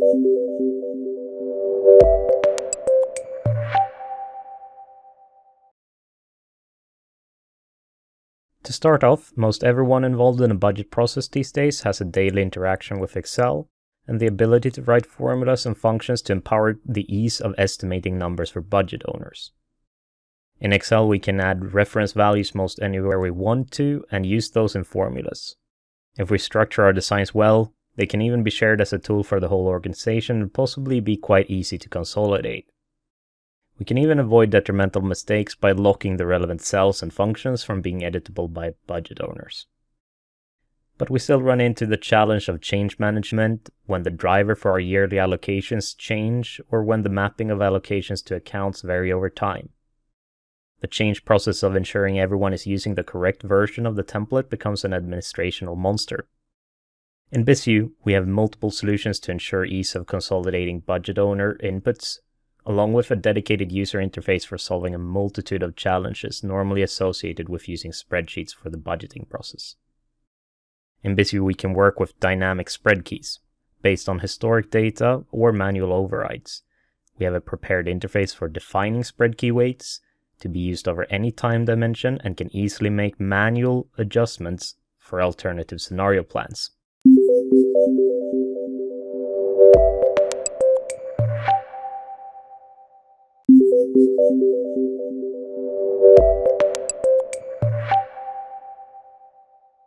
To start off, most everyone involved in a budget process these days has a daily interaction with Excel and the ability to write formulas and functions to empower the ease of estimating numbers for budget owners. In Excel, we can add reference values most anywhere we want to and use those in formulas. If we structure our designs well, they can even be shared as a tool for the whole organization and possibly be quite easy to consolidate. We can even avoid detrimental mistakes by locking the relevant cells and functions from being editable by budget owners. But we still run into the challenge of change management when the driver for our yearly allocations change or when the mapping of allocations to accounts vary over time. The change process of ensuring everyone is using the correct version of the template becomes an administrational monster. In Bizview, we have multiple solutions to ensure ease of consolidating budget owner inputs, along with a dedicated user interface for solving a multitude of challenges normally associated with using spreadsheets for the budgeting process. In Bizview, we can work with dynamic spread keys, based on historic data or manual overrides. We have a prepared interface for defining spread key weights to be used over any time dimension and can easily make manual adjustments for alternative scenario plans.